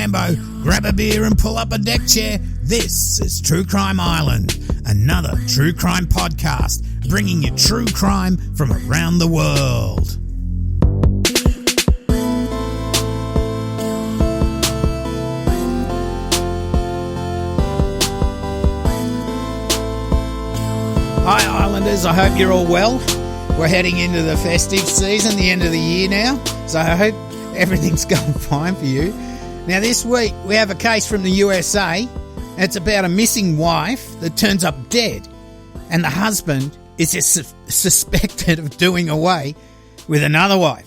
Sambo, grab a beer and pull up a deck chair. This is True Crime Island, another true crime podcast, bringing you true crime from around the world. Hi Islanders, I hope you're all well. We're heading into the festive season, the end of the year now, so I hope everything's going fine for you. Now this week we have a case from the USA. It's about a missing wife that turns up dead, and the husband is suspected of doing away with another wife.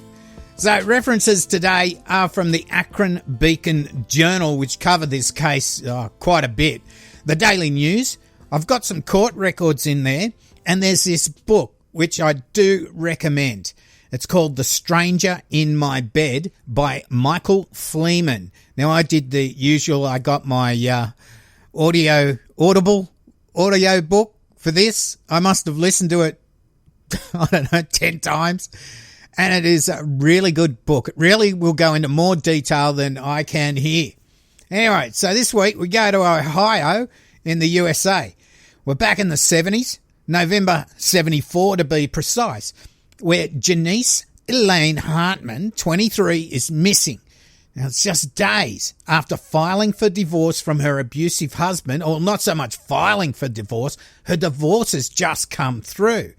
So references today are from the Akron Beacon Journal, which covered this case quite a bit. The Daily News, I've got some court records in there, and there's this book which I do recommend. It's called The Stranger in My Bed by Michael Fleeman. Now, I did the usual. I got my Audible audio book for this. I must have listened to it, 10 times. And it is a really good book. It really will go into more detail than I can here. Anyway, so this week we go to Ohio in the USA. We're back in the 70s, November 74 to be precise, where Janice Elaine Hartman, 23, is missing. Now, it's just days after filing for divorce from her abusive husband, or not so much filing for divorce, her divorce has just come through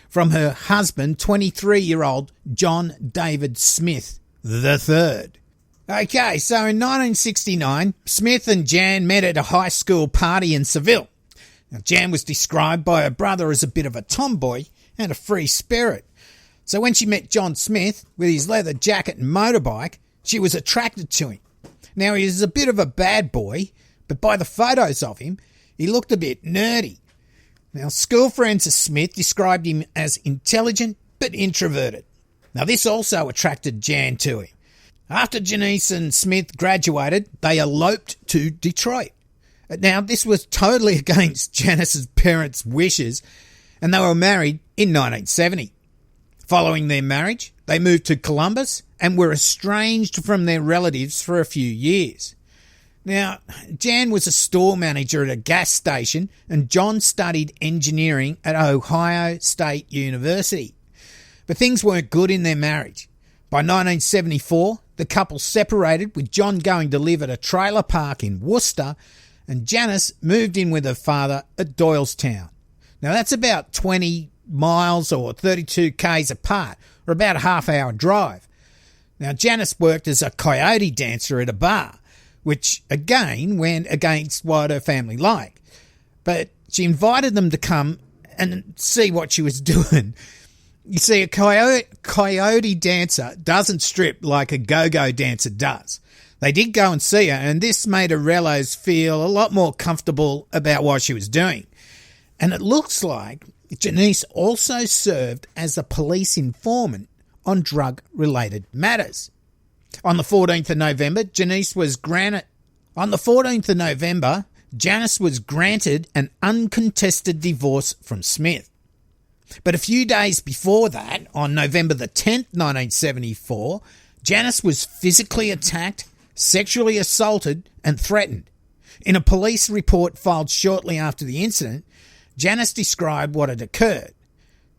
from her husband, 23-year-old John David Smith III. Okay, so in 1969, Smith and Jan met at a high school party in Seville. Now, Jan was described by her brother as a bit of a tomboy and a free spirit. So when she met John Smith with his leather jacket and motorbike, she was attracted to him. Now, he was a bit of a bad boy, but by the photos of him, he looked a bit nerdy. Now, school friends of Smith described him as intelligent but introverted. Now, this also attracted Jan to him. After Janice and Smith graduated, they eloped to Detroit. Now, this was totally against Janice's parents' wishes, and they were married in 1970. Following their marriage, they moved to Columbus and were estranged from their relatives for a few years. Now, Jan was a store manager at a gas station, and John studied engineering at Ohio State University. But things weren't good in their marriage. By 1974, the couple separated, with John going to live at a trailer park in Worcester, and Janice moved in with her father at Doylestown. Now, that's about 20 miles or 32 k's apart, or about a half-hour drive. Now, Janice worked as a coyote dancer at a bar, which, again, went against what her family liked. But she invited them to come and see what she was doing. You see, a coyote dancer doesn't strip like a go-go dancer does. They did go and see her, and this made her Rellos feel a lot more comfortable about what she was doing. And it looks like Janice also served as a police informant on drug-related matters. On the 14th of November, Janice was granted an uncontested divorce from Smith. But a few days before that, on November the 10th, 1974, Janice was physically attacked, sexually assaulted and threatened. In a police report filed shortly after the incident, Janice described what had occurred.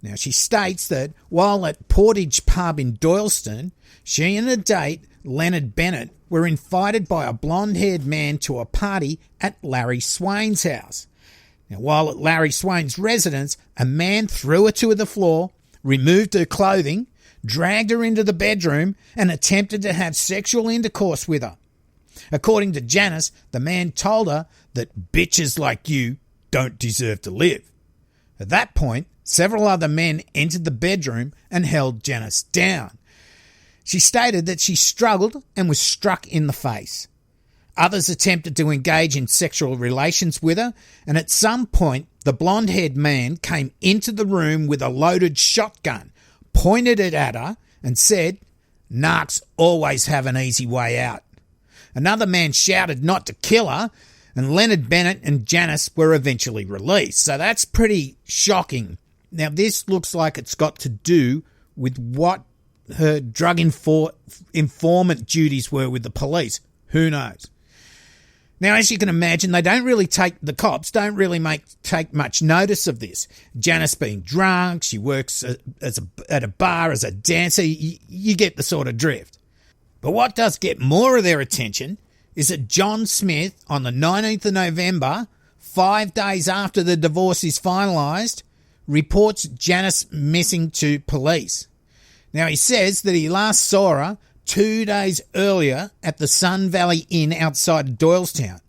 Now, she states that while at Portage Pub in Doylestown, she and her date, Leonard Bennett, were invited by a blonde-haired man to a party at Larry Swain's house. Now, while at Larry Swain's residence, a man threw her to the floor, removed her clothing, dragged her into the bedroom, and attempted to have sexual intercourse with her. According to Janice, the man told her that bitches like you don't deserve to live. At that point, several other men entered the bedroom and held Janice down. She stated that she struggled and was struck in the face. Others attempted to engage in sexual relations with her, and at some point, the blonde-haired man came into the room with a loaded shotgun, pointed it at her, and said, "Narcs always have an easy way out." Another man shouted not to kill her, and Leonard Bennett and Janice were eventually released. So that's pretty shocking. Now, this looks like it's got to do with what her drug informant duties were with the police. Who knows? Now, as you can imagine, the cops don't really take much notice of this. Janice being drunk, she works at a bar as a dancer, you get the sort of drift. But what does get more of their attention is that John Smith, on the 19th of November, 5 days after the divorce is finalised, reports Janice missing to police. Now, he says that he last saw her 2 days earlier at the Sun Valley Inn outside of Doylestown.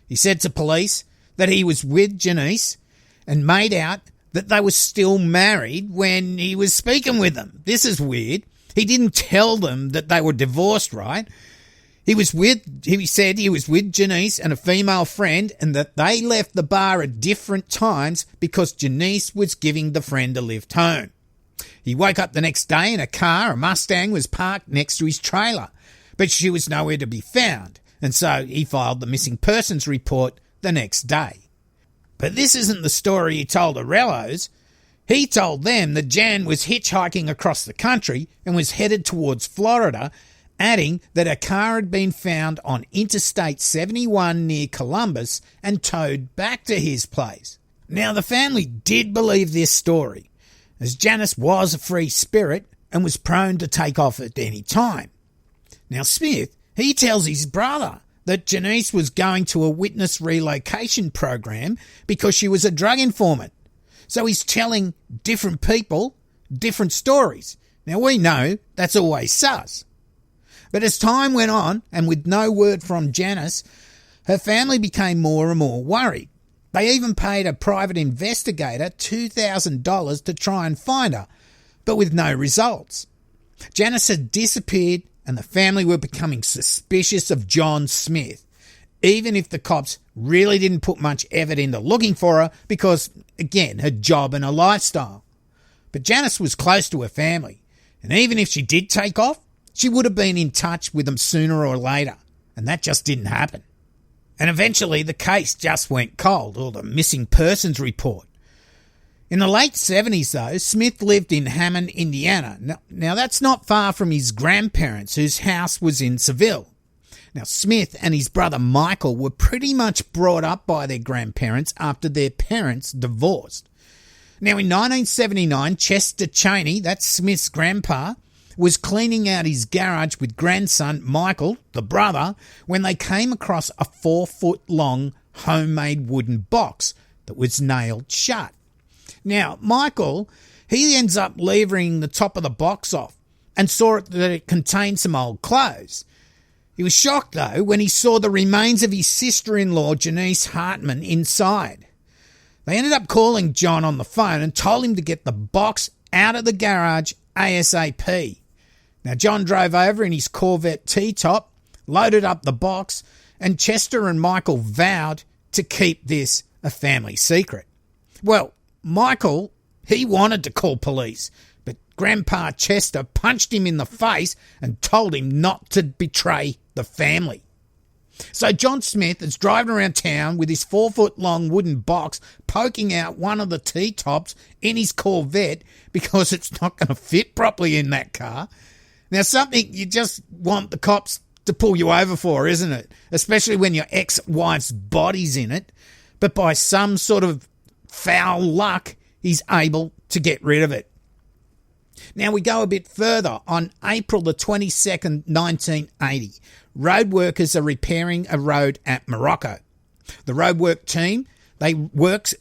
He said to police that he was with Janice and made out that they were still married when he was speaking with them. This is weird. He didn't tell them that they were divorced, right? He said he was with Janice and a female friend and that they left the bar at different times because Janice was giving the friend a lift home. He woke up the next day in a Mustang was parked next to his trailer, but she was nowhere to be found, and so he filed the missing persons report the next day. But this isn't the story he told Arellos. He told them that Jan was hitchhiking across the country and was headed towards Florida, adding that a car had been found on Interstate 71 near Columbus and towed back to his place. Now, the family did believe this story, as Janice was a free spirit and was prone to take off at any time. Now, Smith, he tells his brother that Janice was going to a witness relocation program because she was a drug informant. So he's telling different people different stories. Now, we know that's always sus. But as time went on, and with no word from Janice, her family became more and more worried. They even paid a private investigator $2,000 to try and find her, but with no results. Janice had disappeared and the family were becoming suspicious of John Smith, even if the cops really didn't put much effort into looking for her because, again, her job and her lifestyle. But Janice was close to her family, and even if she did take off, she would have been in touch with them sooner or later, and that just didn't happen. And eventually the case just went cold, or the missing persons report. In the late 70s, though, Smith lived in Hammond, Indiana. Now that's not far from his grandparents, whose house was in Seville. Now, Smith and his brother Michael were pretty much brought up by their grandparents after their parents divorced. Now, in 1979, Chester Cheney, that's Smith's grandpa, was cleaning out his garage with grandson Michael, the brother, when they came across a 4-foot-long homemade wooden box that was nailed shut. Now, Michael, he ends up levering the top of the box off and saw that it contained some old clothes. He was shocked, though, when he saw the remains of his sister-in-law, Janice Hartman, inside. They ended up calling John on the phone and told him to get the box out of the garage ASAP. Now, John drove over in his Corvette T-top, loaded up the box, and Chester and Michael vowed to keep this a family secret. Well, Michael, he wanted to call police, but Grandpa Chester punched him in the face and told him not to betray the family. So John Smith is driving around town with his 4-foot-long wooden box poking out one of the T-tops in his Corvette because it's not going to fit properly in that car. Now, something you just want the cops to pull you over for, isn't it? Especially when your ex-wife's body's in it. But by some sort of foul luck, he's able to get rid of it. Now we go a bit further. On April the 22nd, 1980, road workers are repairing a road at Morocco. The roadwork team, they work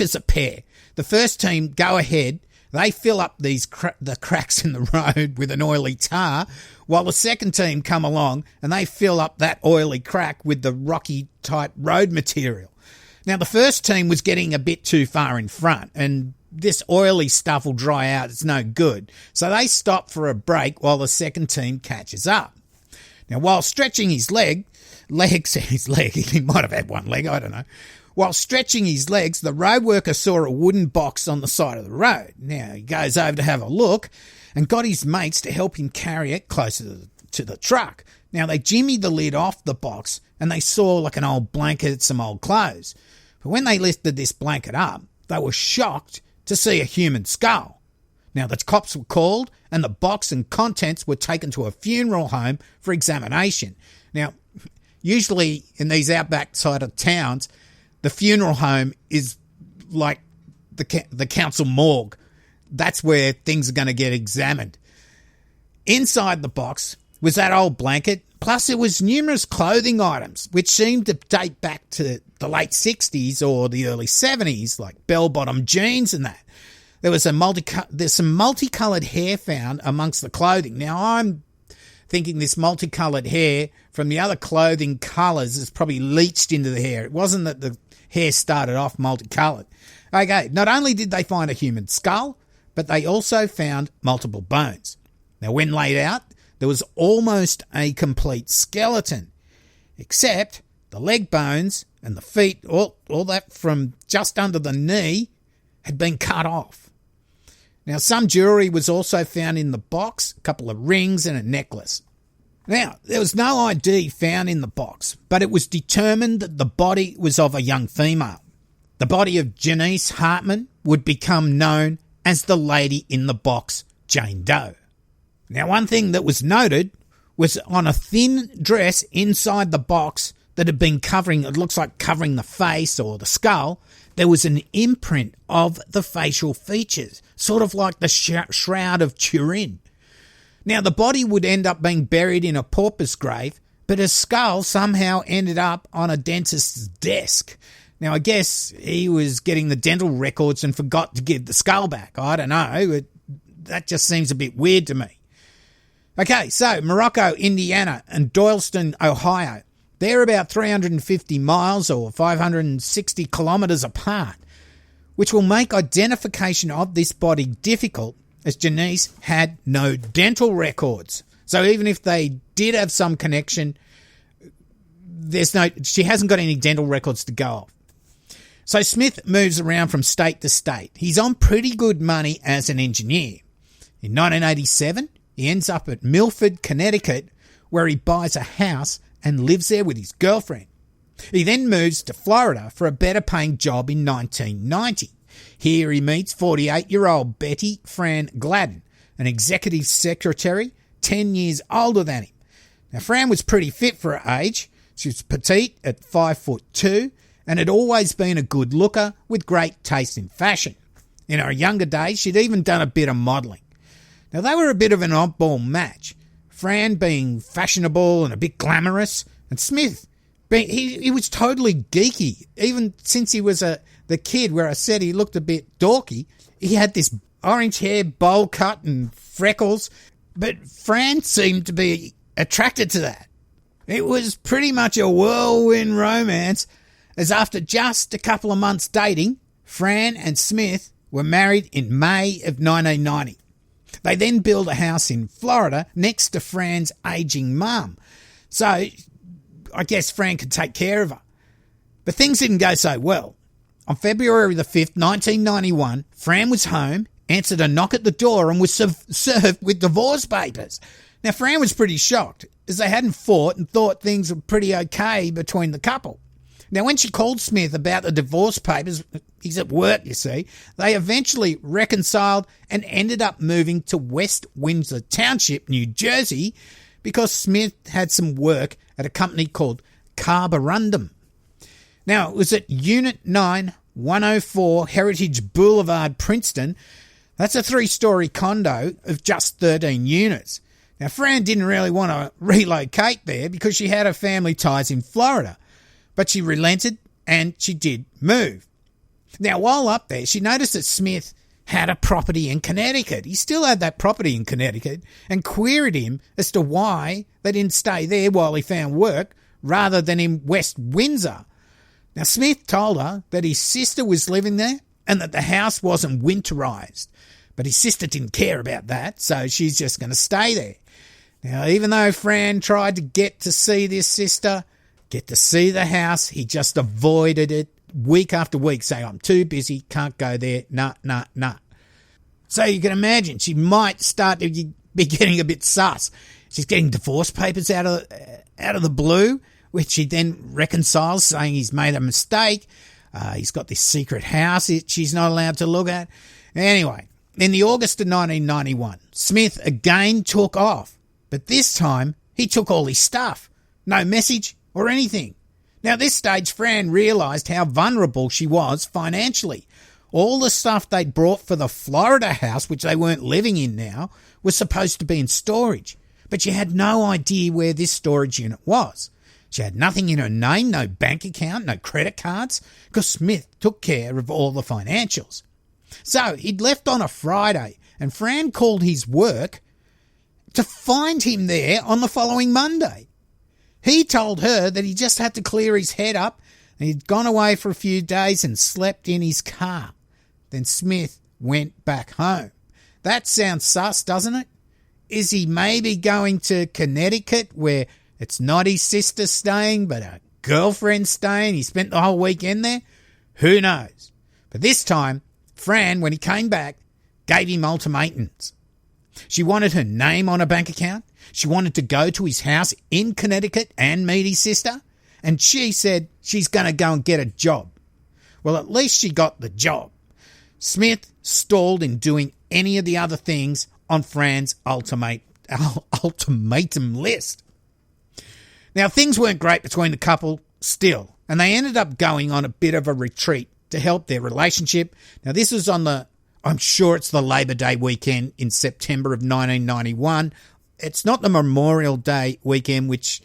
as a pair. The first team go ahead. They fill up the cracks in the road with an oily tar, while the second team come along and they fill up that oily crack with the rocky type road material. Now, the first team was getting a bit too far in front, and this oily stuff will dry out. It's no good. So they stop for a break while the second team catches up. Now, while stretching his legs, he might have had one leg, I don't know. While stretching his legs, the road worker saw a wooden box on the side of the road. Now, he goes over to have a look and got his mates to help him carry it closer to the truck. Now, they jimmied the lid off the box and they saw like an old blanket, some old clothes. But when they lifted this blanket up, they were shocked to see a human skull. Now, the cops were called and the box and contents were taken to a funeral home for examination. Now, Usually in these outback side of towns, the funeral home is like the council morgue. That's where things are going to get examined. Inside the box was that old blanket, plus there was numerous clothing items which seemed to date back to the late 60s or the early 70s, like bell-bottom jeans and that. There's some multicoloured hair found amongst the clothing. Now, I'm thinking this multicoloured hair from the other clothing colours is probably leached into the hair. It wasn't that the hair started off multicoloured. Okay, not only did they find a human skull, but they also found multiple bones. Now, when laid out, there was almost a complete skeleton, except the leg bones and the feet, all that from just under the knee, had been cut off. Now, some jewellery was also found in the box, a couple of rings and a necklace. Now, there was no ID found in the box, but it was determined that the body was of a young female. The body of Janice Hartman would become known as the lady in the box, Jane Doe. Now, one thing that was noted was on a thin dress inside the box that had been covering, it looks like covering the face or the skull, there was an imprint of the facial features, sort of like the Shroud of Turin. Now, the body would end up being buried in a pauper's grave, but his skull somehow ended up on a dentist's desk. Now, I guess he was getting the dental records and forgot to give the skull back. I don't know. That just seems a bit weird to me. Okay, so Morocco, Indiana and Doylestown, Ohio, they're about 350 miles or 560 kilometres apart, which will make identification of this body difficult as Janice had no dental records. So even if they did have some connection, she hasn't got any dental records to go off. So Smith moves around from state to state. He's on pretty good money as an engineer. In 1987, he ends up at Milford, Connecticut, where he buys a house and lives there with his girlfriend. He then moves to Florida for a better paying job in 1990. Here he meets 48-year-old Betty Fran Gladden, an executive secretary 10 years older than him. Now, Fran was pretty fit for her age. She was petite at 5'2" and had always been a good looker with great taste in fashion. In her younger days, she'd even done a bit of modelling. Now, they were a bit of an oddball match, Fran being fashionable and a bit glamorous, and Smith, he was totally geeky. Even since he was the kid where I said he looked a bit dorky, he had this orange hair, bowl cut and freckles, but Fran seemed to be attracted to that. It was pretty much a whirlwind romance, as after just a couple of months dating, Fran and Smith were married in May of 1990. They then built a house in Florida next to Fran's ageing mum. So I guess Fran could take care of her. But things didn't go so well. On February the 5th, 1991, Fran was home, answered a knock at the door and was served with divorce papers. Now, Fran was pretty shocked, as they hadn't fought and thought things were pretty okay between the couple. Now, when she called Smith about the divorce papers, he's at work, you see, they eventually reconciled and ended up moving to West Windsor Township, New Jersey, because Smith had some work at a company called Carborundum. Now, it was at Unit 9, 104 Heritage Boulevard, Princeton. That's a 3-story condo of just 13 units. Now, Fran didn't really want to relocate there because she had her family ties in Florida, but she relented and she did move. Now, while up there, she noticed that Smith had a property in Connecticut. He still had that property in Connecticut and queried him as to why they didn't stay there while he found work rather than in West Windsor. Now, Smith told her that his sister was living there and that the house wasn't winterized. But his sister didn't care about that, so she's just going to stay there. Now, even though Fran tried to get to see this sister, get to see the house, he just avoided it week after week, saying, I'm too busy, can't go there, nah. So you can imagine she might start to be getting a bit sus. She's getting divorce papers out of the blue, which she then reconciles, saying he's made a mistake. He's got this secret house she's not allowed to look at. Anyway, in the August of 1991, Smith again took off, but this time he took all his stuff. No message, or anything. Now, at this stage, Fran realised how vulnerable she was financially. All the stuff they'd brought for the Florida house, which they weren't living in now, was supposed to be in storage. But she had no idea where this storage unit was. She had nothing in her name, no bank account, no credit cards, because Smith took care of all the financials. So he'd left on a Friday, and Fran called his work to find him there on the following Monday. He told her that he just had to clear his head up, and he'd gone away for a few days and slept in his car. Then Smith went back home. That sounds sus, doesn't it? Is he maybe going to Connecticut, where it's not his sister staying, but a girlfriend staying? He spent the whole weekend there? Who knows? But this time, Fran, when he came back, gave him ultimatums. She wanted her name on a bank account. She wanted to go to his house in Connecticut and meet his sister. And she said she's going to go and get a job. Well, at least she got the job. Smith stalled in doing any of the other things on Fran's ultimatum list. Now, things weren't great between the couple still, and they ended up going on a bit of a retreat to help their relationship. Now, this was on I'm sure it's the Labor Day weekend in September of 1991. It's not the Memorial Day weekend, which,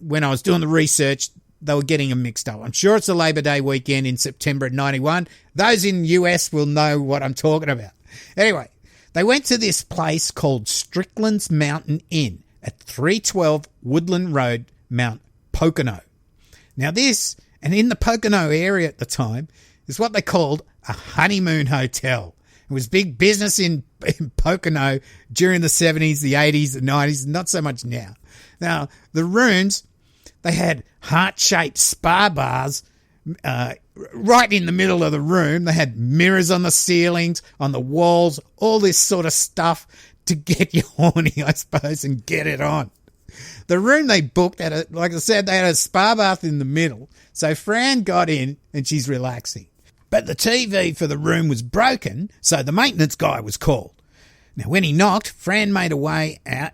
when I was doing the research, they were getting them mixed up. I'm sure it's the Labor Day weekend in September of 91. Those in the US will know what I'm talking about. Anyway, they went to this place called Strickland's Mountain Inn at 312 Woodland Road, Mount Pocono. Now this, and in the Pocono area at the time, is what they called a honeymoon hotel. It was big business in Pocono during the 70s, the 80s, the 90s, not so much now. Now, the rooms, they had heart-shaped spa bars right in the middle of the room. They had mirrors on the ceilings, on the walls, all this sort of stuff to get you horny, I suppose, and get it on. The room they booked, like I said, they had a spa bath in the middle. So Fran got in and she's relaxing. But the TV for the room was broken, so the maintenance guy was called. Now, when he knocked, Fran made her way out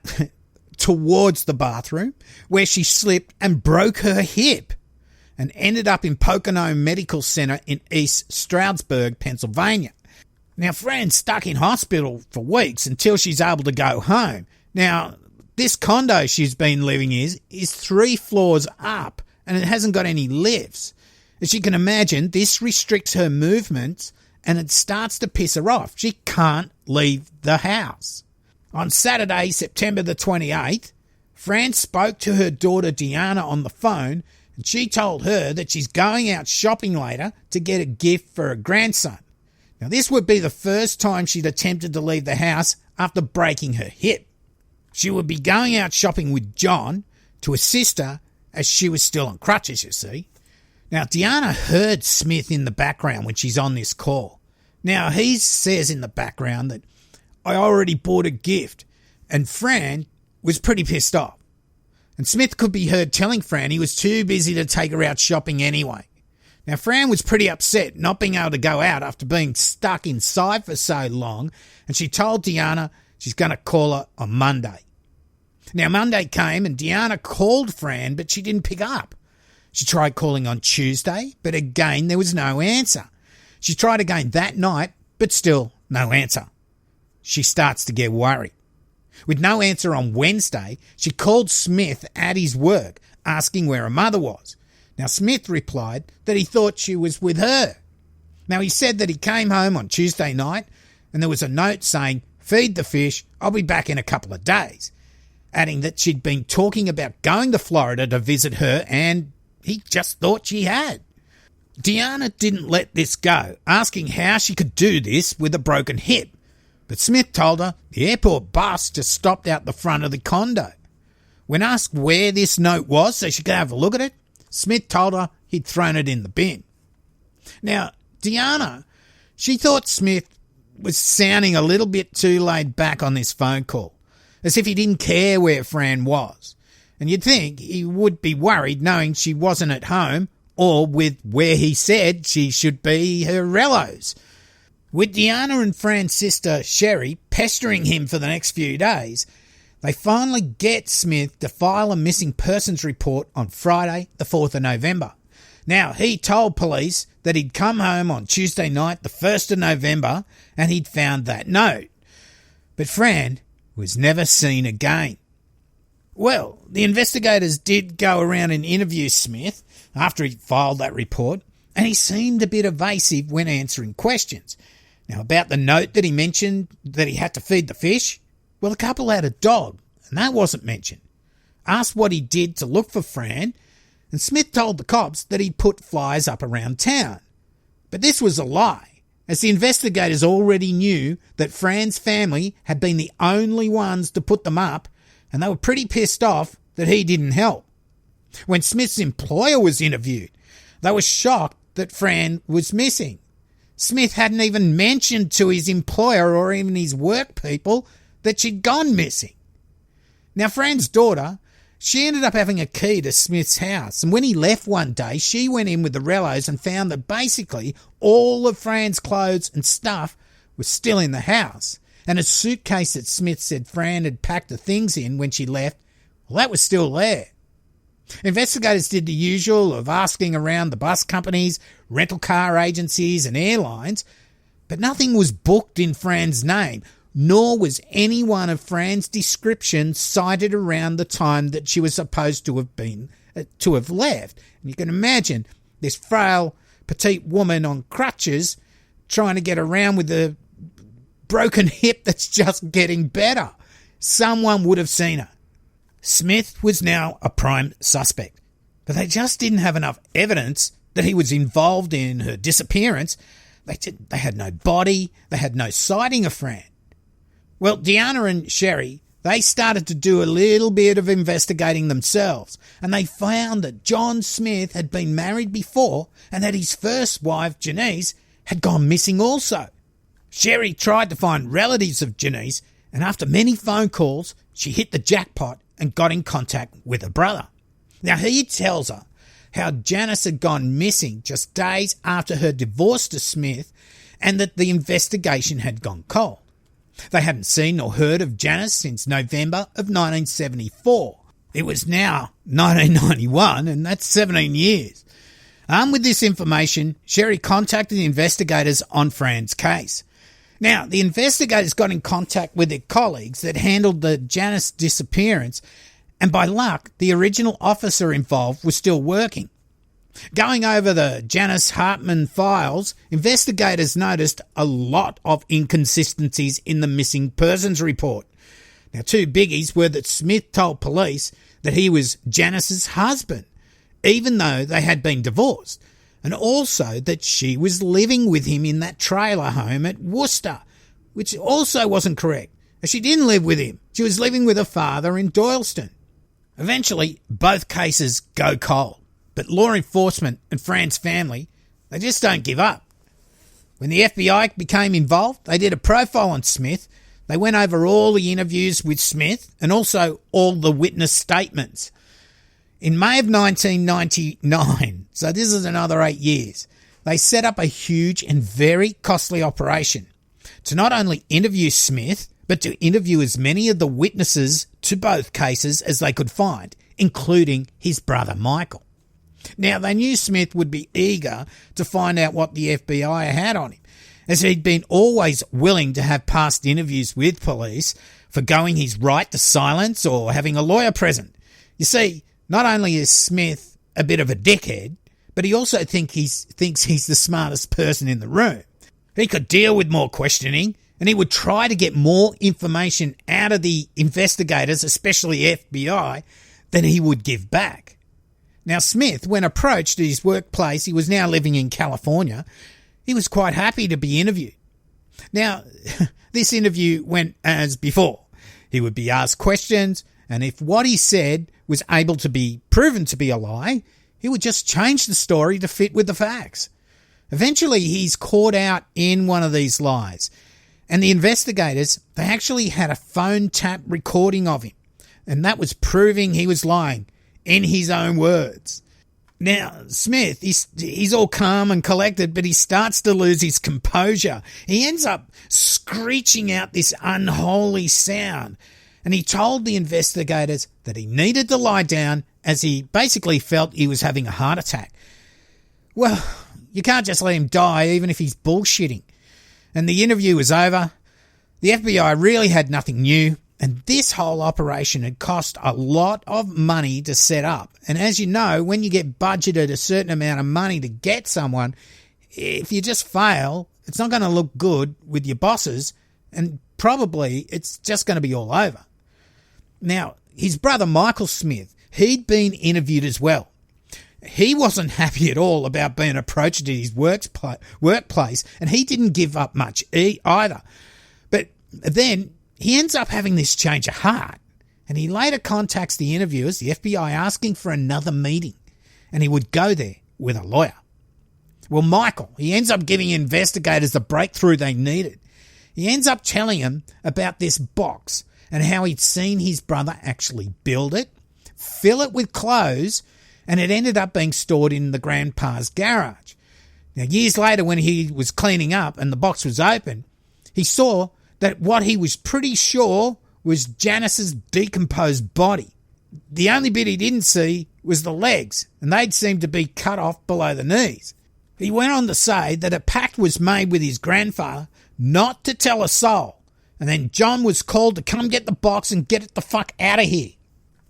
towards the bathroom, where she slipped and broke her hip and ended up in Pocono Medical Center in East Stroudsburg, Pennsylvania. Now, Fran's stuck in hospital for weeks until she's able to go home. Now, this condo she's been living in is 3 floors up, and it hasn't got any lifts. As you can imagine, this restricts her movements and it starts to piss her off. She can't leave the house. On Saturday, September the 28th, Fran spoke to her daughter Deanna on the phone, and she told her that she's going out shopping later to get a gift for her grandson. Now, this would be the first time she'd attempted to leave the house after breaking her hip. She would be going out shopping with John to assist her, as she was still on crutches, you see. Now, Deanna heard Smith in the background when she's on this call. Now, he says in the background that, "I already bought a gift," and Fran was pretty pissed off. And Smith could be heard telling Fran he was too busy to take her out shopping anyway. Now, Fran was pretty upset not being able to go out after being stuck inside for so long, and she told Deanna she's going to call her on Monday. Now, Monday came and Deanna called Fran, but she didn't pick up. She tried calling on Tuesday, but again there was no answer. She tried again that night, but still no answer. She starts to get worried. With no answer on Wednesday, she called Smith at his work, asking where her mother was. Now, Smith replied that he thought she was with her. Now, he said that he came home on Tuesday night and there was a note saying, "Feed the fish, I'll be back in a couple of days," adding that she'd been talking about going to Florida to visit her and he just thought she had. Deanna didn't let this go, asking how she could do this with a broken hip. But Smith told her the airport bus just stopped out the front of the condo. When asked where this note was so she could have a look at it, Smith told her he'd thrown it in the bin. Now, Deanna, she thought Smith was sounding a little bit too laid back on this phone call, as if he didn't care where Fran was. And you'd think he would be worried knowing she wasn't at home or with where he said she should be her rellos. With Deanna and Fran's sister Sherry pestering him for the next few days, They finally get Smith to file a missing persons report on Friday, the 4th of November. Now, he told police that he'd come home on Tuesday night, the 1st of November, and he'd found that note. But Fran was never seen again. Well, the investigators did go around and interview Smith after he filed that report, and he seemed a bit evasive when answering questions. Now, about the note that he mentioned that he had to feed the fish, well, the couple had a dog, and that wasn't mentioned. Asked what he did to look for Fran, and Smith told the cops that he'd put flyers up around town. But this was a lie, as the investigators already knew that Fran's family had been the only ones to put them up, and they were pretty pissed off that he didn't help. When Smith's employer was interviewed, they were shocked that Fran was missing. Smith hadn't even mentioned to his employer or even his work people that she'd gone missing. Now, Fran's daughter, she ended up having a key to Smith's house, and when he left one day, she went in with the rellos and found that basically all of Fran's clothes and stuff was still in the house, and a suitcase that Smith said Fran had packed the things in when she left, well, that was still there. Investigators did the usual of asking around the bus companies, rental car agencies and airlines, but nothing was booked in Fran's name, nor was any one of Fran's description cited around the time that she was supposed to have left. And you can imagine this frail, petite woman on crutches trying to get around with a broken hip that's just getting better. Someone would have seen her. Smith was now a prime suspect, but they just didn't have enough evidence that he was involved in her disappearance. They had no body, they had no sighting of Fran. Well, Deanna and Sherry, they started to do a little bit of investigating themselves, and they found that John Smith had been married before and that his first wife, Janice, had gone missing also. Sherry tried to find relatives of Janice, and after many phone calls, she hit the jackpot and got in contact with her brother. Now, he tells her how Janice had gone missing just days after her divorce to Smith and that the investigation had gone cold. They hadn't seen or heard of Janice since November of 1974. It was now 1991, and that's 17 years. Armed with this information, Sherry contacted the investigators on Fran's case. Now, the investigators got in contact with their colleagues that handled the Janice disappearance, and by luck, the original officer involved was still working. Going over the Janice Hartman files, investigators noticed a lot of inconsistencies in the missing persons report. Now, two biggies were that Smith told police that he was Janice's husband, even though they had been divorced, and also that she was living with him in that trailer home at Worcester, which also wasn't correct, as she didn't live with him. She was living with her father in Doyleston. Eventually, both cases go cold. But law enforcement and Fran's family, they just don't give up. When the FBI became involved, they did a profile on Smith. They went over all the interviews with Smith and also all the witness statements. In May of 1999, so this is another 8 years, they set up a huge and very costly operation to not only interview Smith, but to interview as many of the witnesses to both cases as they could find, including his brother Michael. Now, they knew Smith would be eager to find out what the FBI had on him, as he'd been always willing to have past interviews with police, forgoing his right to silence or having a lawyer present. You see, not only is Smith a bit of a dickhead, but he also thinks he's the smartest person in the room. He could deal with more questioning, and he would try to get more information out of the investigators, especially FBI, than he would give back. Now, Smith, when approached at his workplace, he was now living in California, he was quite happy to be interviewed. Now, this interview went as before. He would be asked questions, and if what he said was able to be proven to be a lie, he would just change the story to fit with the facts. Eventually, he's caught out in one of these lies, and the investigators, they actually had a phone tap recording of him, and that was proving he was lying. In his own words. Now, Smith, he's all calm and collected, but he starts to lose his composure. He ends up screeching out this unholy sound, and he told the investigators that he needed to lie down as he basically felt he was having a heart attack. Well, you can't just let him die even if he's bullshitting. And the interview was over. The FBI really had nothing new, and this whole operation had cost a lot of money to set up. And as you know, when you get budgeted a certain amount of money to get someone, if you just fail, it's not going to look good with your bosses, and probably it's just going to be all over. Now, his brother Michael Smith, he'd been interviewed as well. He wasn't happy at all about being approached at his workplace, and he didn't give up much either. But then he ends up having this change of heart, and he later contacts the interviewers, the FBI, asking for another meeting, and he would go there with a lawyer. Well, Michael, he ends up giving investigators the breakthrough they needed. He ends up telling them about this box and how he'd seen his brother actually build it, fill it with clothes, and it ended up being stored in the grandpa's garage. Now, years later, when he was cleaning up and the box was open, he saw that what he was pretty sure was Janice's decomposed body. The only bit he didn't see was the legs, and they'd seemed to be cut off below the knees. He went on to say that a pact was made with his grandfather not to tell a soul, and then John was called to come get the box and get it the fuck out of here.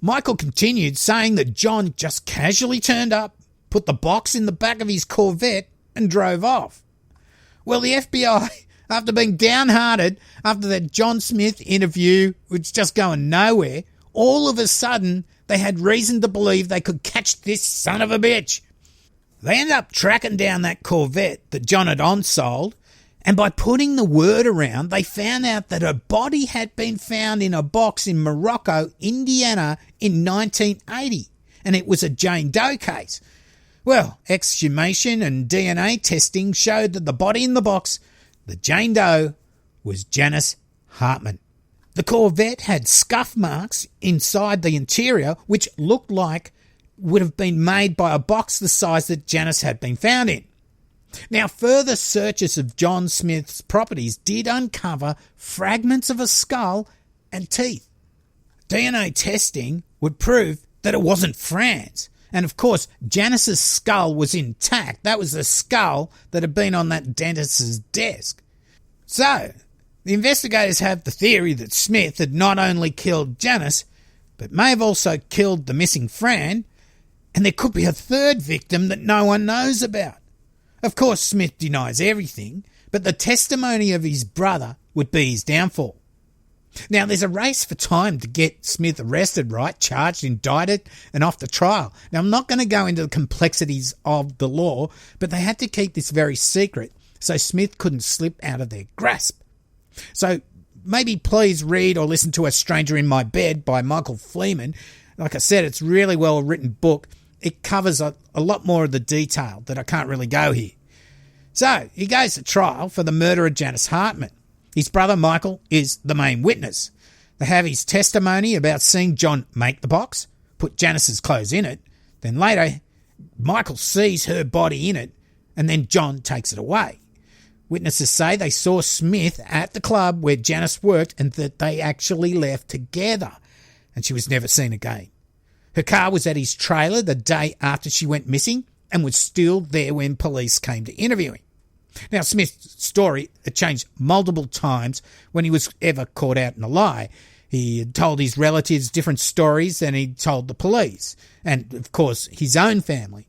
Michael continued, saying that John just casually turned up, put the box in the back of his Corvette, and drove off. Well, the FBI, after being downhearted after that John Smith interview, which just going nowhere, all of a sudden they had reason to believe they could catch this son of a bitch. They ended up tracking down that Corvette that John had on-sold, and by putting the word around, they found out that her body had been found in a box in Morocco, Indiana in 1980, and it was a Jane Doe case. Well, exhumation and DNA testing showed that the body in the box, the Jane Doe, was Janice Hartman. The Corvette had scuff marks inside the interior, which looked like would have been made by a box the size that Janice had been found in. Now, further searches of John Smith's properties did uncover fragments of a skull and teeth. DNA testing would prove that it wasn't Fran's. And of course, Janice's skull was intact. That was the skull that had been on that dentist's desk. So, the investigators have the theory that Smith had not only killed Janice, but may have also killed the missing Fran, and there could be a third victim that no one knows about. Of course, Smith denies everything, but the testimony of his brother would be his downfall. Now, there's a race for time to get Smith arrested, right, charged, indicted, and off to trial. Now, I'm not going to go into the complexities of the law, but they had to keep this very secret so Smith couldn't slip out of their grasp. So maybe please read or listen to A Stranger in My Bed by Michael Fleeman. Like I said, it's a really well-written book. It covers a lot more of the detail that I can't really go here. So, he goes to trial for the murder of Janice Hartman. His brother Michael is the main witness. They have his testimony about seeing John make the box, put Janice's clothes in it, then later Michael sees her body in it, and then John takes it away. Witnesses say they saw Smith at the club where Janice worked and that they actually left together, and she was never seen again. Her car was at his trailer the day after she went missing and was still there when police came to interview him. Now, Smith's story had changed multiple times when he was ever caught out in a lie. He had told his relatives different stories than he'd told the police, and, of course, his own family.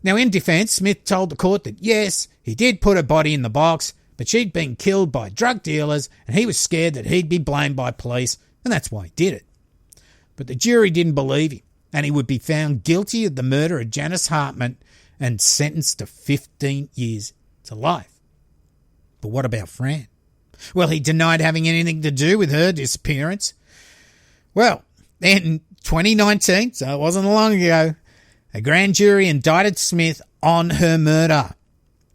Now, in defence, Smith told the court that, yes, he did put her body in the box, but she'd been killed by drug dealers, and he was scared that he'd be blamed by police, and that's why he did it. But the jury didn't believe him, and he would be found guilty of the murder of Janice Hartman and sentenced to 15 years to life. But what about Fran? Well, he denied having anything to do with her disappearance. Well, then in 2019, so it wasn't long ago, a grand jury indicted Smith on her murder.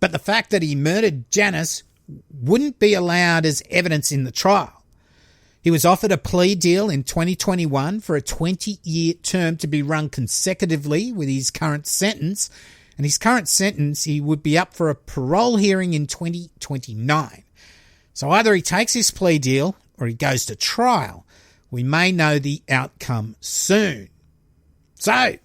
But the fact that he murdered Janice wouldn't be allowed as evidence in the trial. He was offered a plea deal in 2021 for a 20-year term to be run consecutively with his current sentence, and his current sentence, he would be up for a parole hearing in 2029. So either he takes his plea deal or he goes to trial, we may know the outcome soon. So,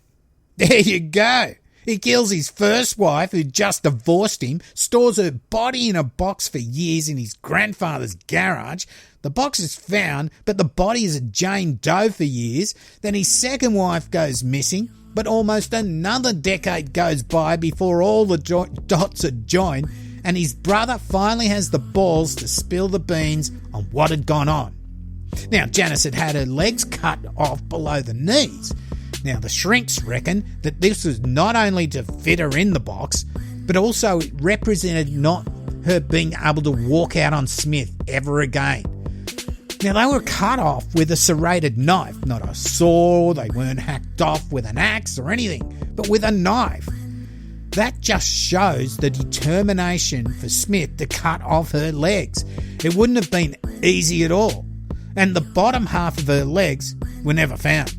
there you go. He kills his first wife, who just divorced him, stores her body in a box for years in his grandfather's garage. The box is found, but the body is a Jane Doe for years. Then his second wife goes missing, but almost another decade goes by before all the dots are joined, and his brother finally has the balls to spill the beans on what had gone on. Now, Janice had had her legs cut off below the knees. Now, the shrinks reckon that this was not only to fit her in the box, but also it represented not her being able to walk out on Smith ever again. Now, they were cut off with a serrated knife, not a saw. They weren't hacked off with an axe or anything, but with a knife. That just shows the determination for Smith to cut off her legs. It wouldn't have been easy at all. And the bottom half of her legs were never found.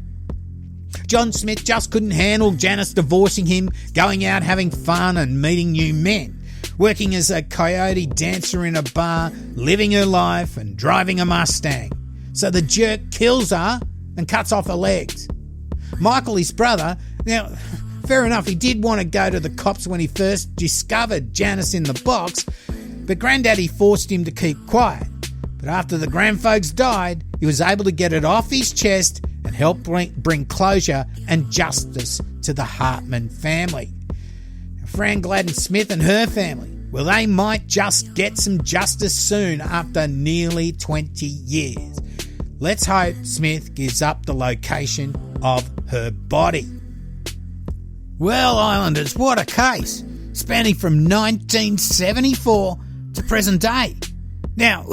John Smith just couldn't handle Janice divorcing him, going out having fun and meeting new men, working as a coyote dancer in a bar, living her life and driving a Mustang. So the jerk kills her and cuts off her legs. Michael, his brother, now, fair enough, he did want to go to the cops when he first discovered Janice in the box, but Granddaddy forced him to keep quiet. But after the grandfolks died, he was able to get it off his chest and help bring closure and justice to the Hartman family. Now, Fran Gladden Smith and her family, well, they might just get some justice soon after nearly 20 years. Let's hope Smith gives up the location of her body. Well, Islanders, what a case, spanning from 1974 to present day. Now,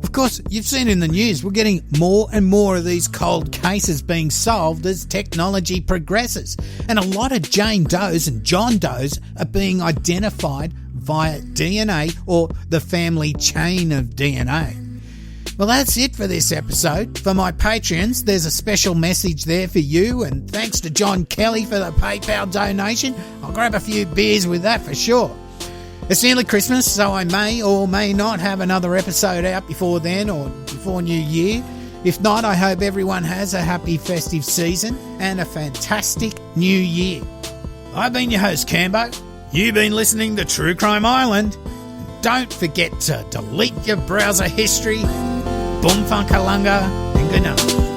of course, you've seen in the news, we're getting more and more of these cold cases being solved as technology progresses. And a lot of Jane Does and John Does are being identified via DNA or the family chain of DNA. Well, that's it for this episode. For my Patreons, there's a special message there for you, and thanks to John Kelly for the PayPal donation. I'll grab a few beers with that for sure. It's nearly Christmas, so I may or may not have another episode out before then or before New Year. If not, I hope everyone has a happy festive season and a fantastic new year. I've been your host, Cambo. You've been listening to True Crime Island. Don't forget to delete your browser history. Boom Funkalunga and good night.